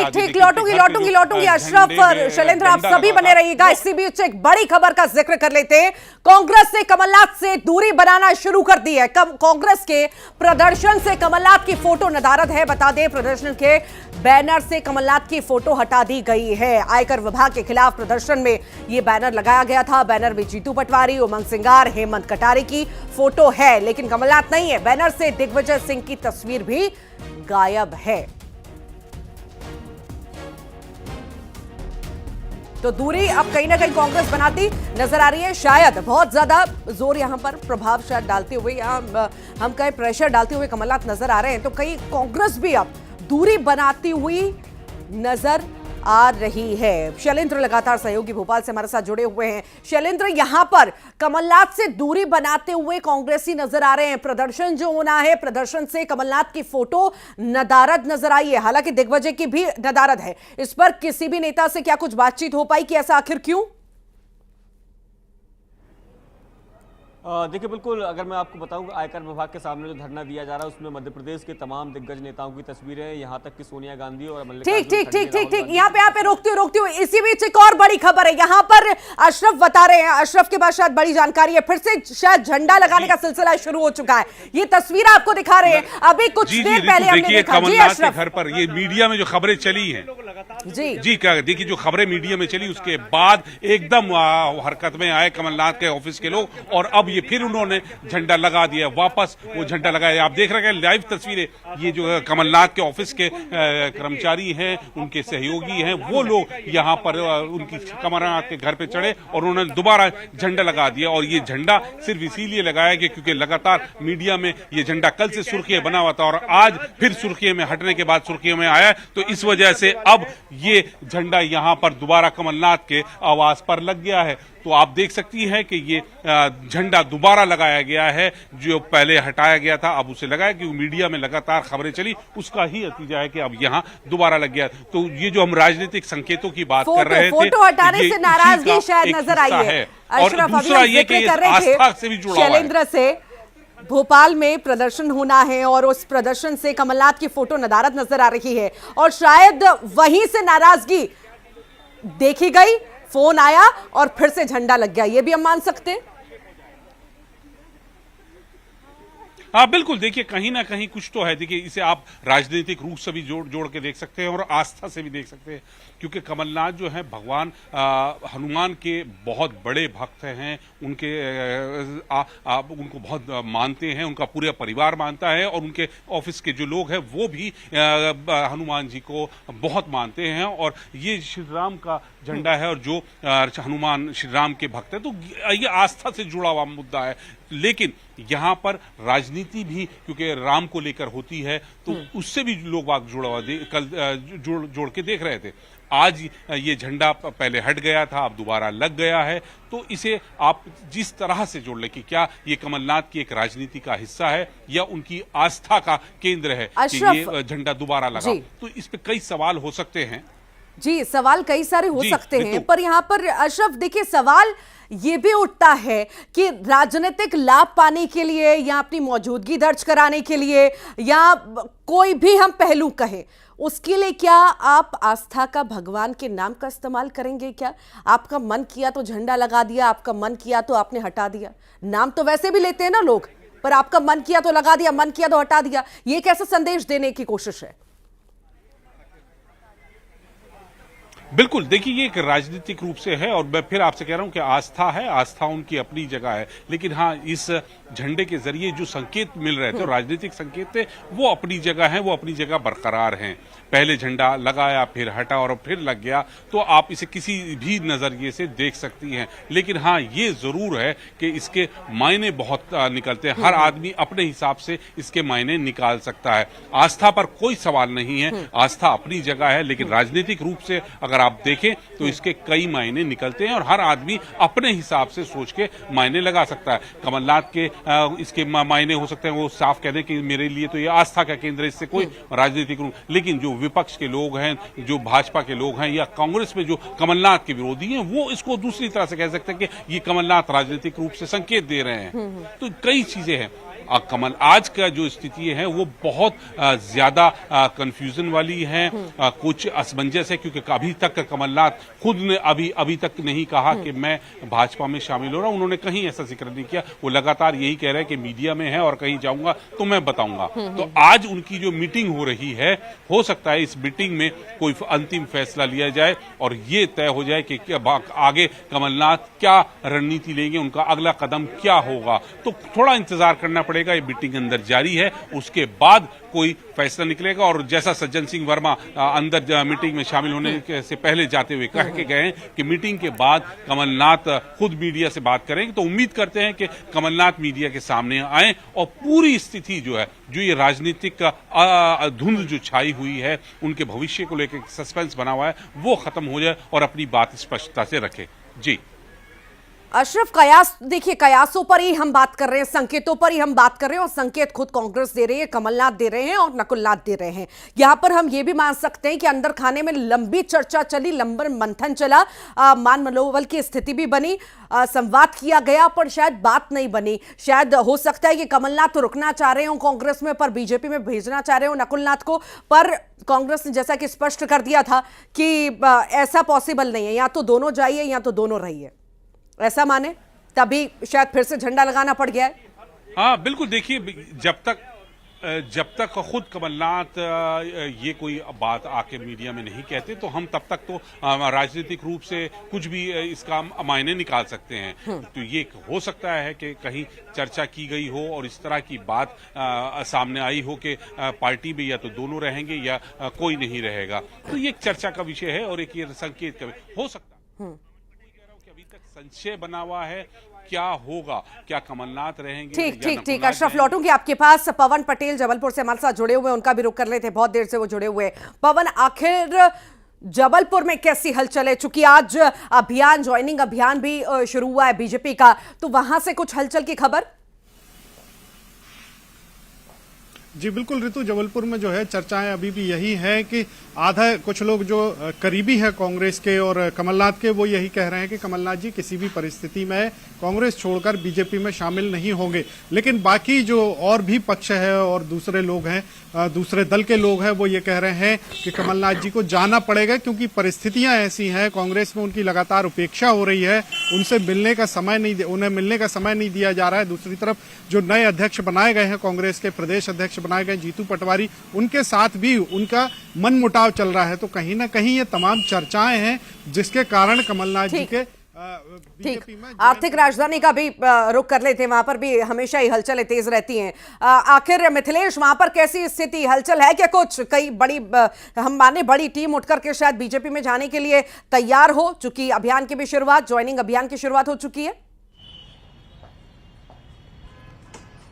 ठीक ठीक, लौटूंगी अशरफ और शैलेंद्र, आप सभी बने रहिएगा। इसी बीच एक बड़ी खबर का जिक्र कर लेते हैं। कांग्रेस ने कमलनाथ से दूरी बनाना शुरू कर दी है। कांग्रेस के प्रदर्शन से कमलनाथ की फोटो नदारद है। बता दें, प्रदर्शन के बैनर से कमलनाथ की फोटो हटा दी गई है। आयकर विभाग के खिलाफ प्रदर्शन में यह बैनर लगाया गया था। बैनर में जीतू पटवारी, उमंग सिंगार, हेमंत कटारे की फोटो है, लेकिन कमलनाथ नहीं है। बैनर से दिग्विजय सिंह की तस्वीर भी गायब है। तो दूरी अब कहीं ना कहीं कांग्रेस बनाती नजर आ रही है। शायद बहुत ज्यादा जोर यहां पर प्रभाव शायद डालते हुए, या हम कहें प्रेशर डालते हुए कमलनाथ नजर आ रहे हैं। तो कहीं कांग्रेस भी अब दूरी बनाती हुई नजर आ रही है। शैलेंद्र लगातार सहयोगी भोपाल से हमारे साथ जुड़े हुए हैं। शैलेंद्र, यहां पर कमलनाथ से दूरी बनाते हुए कांग्रेसी नजर आ रहे हैं। प्रदर्शन जो होना है, प्रदर्शन से कमलनाथ की फोटो नदारद नजर आई है। हालांकि दिग्विजय की भी नदारद है। इस पर किसी भी नेता से क्या कुछ बातचीत हो पाई कि ऐसा आखिर क्यों? देखिए, बिल्कुल अगर मैं आपको बताऊं, आयकर विभाग के सामने जो धरना दिया जा रहा है उसमें मध्य प्रदेश के तमाम दिग्गज नेताओं की तस्वीरें हैं, यहां तक कि सोनिया गांधी और ठीक यहाँ पे रोकती हूँ। इसी बीच एक और बड़ी खबर है। यहाँ पर अशरफ बता रहे हैं, अशरफ के पास शायद बड़ी जानकारी है, फिर से शायद झंडा लगाने का सिलसिला शुरू हो चुका है। ये तस्वीर आपको दिखा रहे हैं, अभी कुछ देर पहले हमने देखा। जी अशरफ, घर पर ये मीडिया में जो खबरें चली हैं, जी क्या देखिए, जो खबरें मीडिया में चली उसके बाद एकदम हरकत में आए कमलनाथ के ऑफिस के लोग, और अब ये फिर उन्होंने झंडा लगा दिया, वापस वो झंडा लगाया। आप देख रहे हैं लाइव तस्वीरें, ये जो कमलनाथ के ऑफिस के कर्मचारी हैं, उनके सहयोगी हैं, वो लोग यहाँ पर उनकी कमलनाथ के घर पे चढ़े और उन्होंने दोबारा झंडा लगा दिया। और ये झंडा सिर्फ इसीलिए लगाया गया क्योंकि लगातार मीडिया में ये झंडा कल से सुर्खियां बना हुआ था और आज फिर सुर्खियों में हटने के बाद सुर्खियों में आया, तो इस वजह से अब ये झंडा यहाँ पर दोबारा कमलनाथ के आवास पर लग गया है। तो आप देख सकती हैं कि ये झंडा दोबारा लगाया गया है, जो पहले हटाया गया था अब उसे लगाया, क्योंकि मीडिया में लगातार खबरें चली, उसका ही नतीजा है कि अब यहाँ दोबारा लग गया। तो ये जो हम राजनीतिक संकेतों की बात कर रहे थे, फोटो हटाने से नाराजगी शायद नजर आई है। और दूसरा ये कि आस्था से भी जुड़ा हुआ है। शैलेंद्र से भोपाल में प्रदर्शन होना है और उस प्रदर्शन से कमलनाथ की फोटो नदारद नजर आ रही है और शायद वहीं से नाराजगी देखी गई, फोन आया और फिर से झंडा लग गया। ये भी हम मान सकते हैं। हाँ बिल्कुल, देखिए कहीं ना कहीं कुछ तो है। देखिए, इसे आप राजनीतिक रूप से भी जोड़ के देख सकते हैं और आस्था से भी देख सकते हैं, क्योंकि कमलनाथ जो है भगवान हनुमान के बहुत बड़े भक्त हैं। उनके उनको बहुत मानते हैं, उनका पूरा परिवार मानता है और उनके ऑफिस के जो लोग हैं वो भी हनुमान जी को बहुत मानते हैं। और ये श्री राम का झंडा है और जो हनुमान श्री राम के भक्त हैं, तो ये आस्था से जुड़ा हुआ मुद्दा है। लेकिन यहाँ पर राजनीति भी क्योंकि राम को लेकर होती है, तो उससे भी लोग बाग जुड़ा हुआ कल जोड़ के देख रहे थे। आज ये झंडा पहले हट गया था, अब दोबारा लग गया है। तो इसे आप जिस तरह से जोड़ लें कि क्या ये कमलनाथ की एक राजनीति का हिस्सा है या उनकी आस्था का केंद्र है कि ये झंडा दोबारा लगा, तो इस पे कई सवाल हो सकते हैं। जी, सवाल कई सारे हो सकते हैं, पर यहाँ पर अशरफ देखिए, सवाल ये भी उठता है कि राजनीतिक लाभ पाने के लिए या अपनी मौजूदगी दर्ज कराने के लिए या कोई भी हम पहलू कहें, उसके लिए क्या आप आस्था का, भगवान के नाम का इस्तेमाल करेंगे? क्या आपका मन किया तो झंडा लगा दिया, आपका मन किया तो आपने हटा दिया? नाम तो वैसे भी लेते हैं ना लोग, पर आपका मन किया तो लगा दिया, मन किया तो हटा दिया। ये कैसा संदेश देने की कोशिश है? बिल्कुल, देखिए ये एक राजनीतिक रूप से है और मैं फिर आपसे कह रहा हूं कि आस्था है, आस्था उनकी अपनी जगह है, लेकिन हाँ, इस झंडे के जरिए जो संकेत मिल रहे थे, राजनीतिक संकेत थे, वो अपनी जगह हैं, वो अपनी जगह बरकरार हैं। पहले झंडा लगाया, फिर हटा और फिर लग गया, तो आप इसे किसी भी नजरिए से देख सकती हैं। लेकिन हाँ, ये जरूर है कि इसके मायने बहुत निकलते हैं। हर आदमी अपने हिसाब से इसके मायने निकाल सकता है। आस्था पर कोई सवाल नहीं है, आस्था अपनी जगह है, लेकिन राजनीतिक रूप से अगर आप देखें तो इसके कई मायने निकलते हैं और हर आदमी अपने हिसाब से सोच के मायने लगा सकता है। कमलनाथ के इसके मायने हो सकते हैं, वो साफ कह दें कि मेरे लिए तो ये आस्था का केंद्र है, इससे कोई राजनीतिक रूप। लेकिन जो विपक्ष के लोग हैं, जो भाजपा के लोग हैं या कांग्रेस में जो कमलनाथ के विरोधी हैं, वो इसको दूसरी तरह से कह सकते हैं कि ये कमलनाथ राजनीतिक रूप से संकेत दे रहे हैं। तो कई चीजें हैं। कमल आज का जो स्थिति है वो बहुत ज्यादा कंफ्यूजन वाली है, कुछ असमंजस है, क्योंकि अभी तक कमलनाथ खुद ने अभी तक नहीं कहा कि मैं भाजपा में शामिल हो रहा हूं। उन्होंने कहीं ऐसा जिक्र नहीं किया। वो लगातार यही कह रहे हैं कि मीडिया में है और कहीं जाऊंगा तो मैं बताऊंगा। तो आज उनकी जो मीटिंग हो रही है, हो सकता है इस मीटिंग में कोई अंतिम फैसला लिया जाए और ये तय हो जाए कि आगे कमलनाथ क्या रणनीति लेंगे, उनका अगला कदम क्या होगा। तो थोड़ा इंतजार करना पड़ेगा। ये मीटिंग अंदर जारी है, उसके बाद कोई फैसला निकलेगा। और जैसा सज्जन सिंह वर्मा अंदर मीटिंग में शामिल होने से पहले जाते हुए कह के गए कि मीटिंग के बाद कमलनाथ खुद मीडिया से बात करेंगे, तो उम्मीद करते हैं कि कमलनाथ मीडिया के सामने आए और पूरी स्थिति जो है, जो ये राजनीतिक धुंध जो छाई हुई है, उनके भविष्य को लेकर सस्पेंस बना हुआ है, वो खत्म हो जाए और अपनी बात स्पष्टता से रखे। जी अशरफ, कयास देखिए, कयासों पर ही हम बात कर रहे हैं, संकेतों पर ही हम बात कर रहे हैं और संकेत खुद कांग्रेस दे रही है, कमलनाथ दे रहे हैं और नकुलनाथ दे रहे हैं। यहां पर हम ये भी मान सकते हैं कि अंदर खाने में लंबी चर्चा चली, लंबा मंथन चला, मान मनोबल की स्थिति भी बनी, संवाद किया गया, पर शायद बात नहीं बनी। शायद हो सकता है कि कमलनाथ तो रुकना चाह रहे हो कांग्रेस में, पर बीजेपी में भेजना चाह रहे हो नकुलनाथ को, पर कांग्रेस ने जैसा कि स्पष्ट कर दिया था कि ऐसा पॉसिबल नहीं है, या तो दोनों जाइए या तो दोनों रहिए, ऐसा माने, तभी शायद फिर से झंडा लगाना पड़ गया है। हाँ बिल्कुल, देखिए जब तक खुद कमलनाथ ये कोई बात आके मीडिया में नहीं कहते, तो हम तब तक तो राजनीतिक रूप से कुछ भी इसका मायने निकाल सकते हैं। तो ये हो सकता है कि कहीं चर्चा की गई हो और इस तरह की बात सामने आई हो कि पार्टी में या तो दोनों रहेंगे या कोई नहीं रहेगा। तो ये एक चर्चा का विषय है और एक ये संकेत का हो सकता है। अभी तक संशय बना हुआ है, क्या होगा, क्या कमलनाथ रहेंगे? ठीक अशरफ, लौटूंगी आपके पास। पवन पटेल जबलपुर से हमारे साथ जुड़े हुए, उनका भी रुख कर लेते, बहुत देर से वो जुड़े हुए। पवन, आखिर जबलपुर में कैसी हलचल है? चूंकि आज अभियान, ज्वाइनिंग अभियान भी शुरू हुआ है बीजेपी का, तो वहां से कुछ हलचल की खबर? जी बिल्कुल ऋतु, जबलपुर में जो है चर्चाएं अभी भी यही है कि आधा कुछ लोग जो करीबी है कांग्रेस के और कमलनाथ के, वो यही कह रहे हैं कि कमलनाथ जी किसी भी परिस्थिति में कांग्रेस छोड़कर बीजेपी में शामिल नहीं होंगे। लेकिन बाकी जो और भी पक्ष है और दूसरे लोग हैं, दूसरे दल के लोग हैं, वो ये कह रहे हैं कि कमलनाथ जी को जाना पड़ेगा, क्योंकि परिस्थितियां ऐसी हैं, कांग्रेस में उनकी लगातार उपेक्षा हो रही है, उन्हें मिलने का समय नहीं दिया जा रहा है। दूसरी तरफ जो नए अध्यक्ष बनाए गए हैं, कांग्रेस के प्रदेश अध्यक्ष बनाए गए जीतू पटवारी, उनके साथ भी उनका मनमुटाव चल रहा है। तो कहीं ना कहीं ये तमाम चर्चाएं हैं जिसके कारण कमलनाथ जी के ठीक, आर्थिक राजधानी का भी रुख कर लेते हैं, वहां पर भी हमेशा ही हलचलें तेज रहती हैं। आखिर मिथिलेश, वहां पर कैसी स्थिति, हलचल है क्या कुछ? कई बड़ी हम माने बड़ी टीम उठकर के शायद बीजेपी में जाने के लिए तैयार हो चुकी, अभियान की भी शुरुआत, ज्वाइनिंग अभियान की शुरुआत हो चुकी है।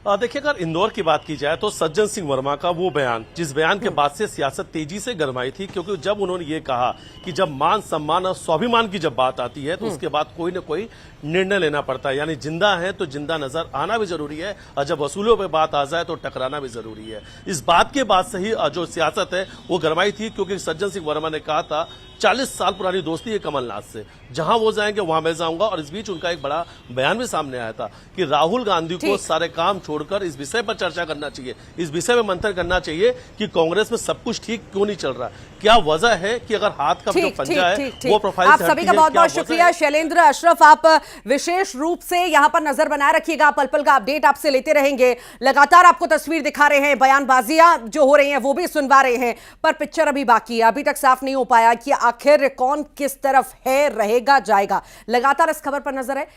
देखिए, अगर इंदौर की बात की जाए तो सज्जन सिंह वर्मा का वो बयान, जिस बयान के बाद से सियासत तेजी से गरमाई थी, क्योंकि जब उन्होंने ये कहा कि जब मान सम्मान और स्वाभिमान की जब बात आती है तो उसके बाद कोई न कोई निर्णय लेना पड़ता है। यानी जिंदा है तो जिंदा नजर आना भी जरूरी है, और जब वसूलों पे बात आ जाए तो टकराना भी जरूरी है। इस बात के बाद से ही जो सियासत है वो गरमाई थी, क्योंकि सज्जन सिंह वर्मा ने कहा था 40 साल पुरानी दोस्ती है कमलनाथ से, जहां वो जाएंगे वहां मैं जाऊंगा। और इस बीच उनका एक बड़ा बयान भी सामने आया था कि राहुल गांधी को सारे काम छोड़कर इस विषय पर चर्चा करना चाहिए, इस विषय में मंथन करना चाहिए कि कांग्रेस में सब कुछ ठीक क्यों नहीं चल रहा, क्या वजह है कि अगर हाथ का जो पंजा है वो प्रोफाइल आप सभी का बहुत बहुत शुक्रिया। शैलेंद्र, अशरफ, आप विशेष रूप से यहां पर नजर बनाए रखिएगा, पल पल का अपडेट आपसे लेते रहेंगे। लगातार आपको तस्वीर दिखा रहे हैं, बयानबाजियां जो हो रही हैं वो भी सुनवा रहे हैं, पर पिक्चर अभी बाकी है। अभी तक साफ नहीं हो पाया कि आखिर कौन किस तरफ है, रहेगा, जाएगा। लगातार इस खबर पर नजर है।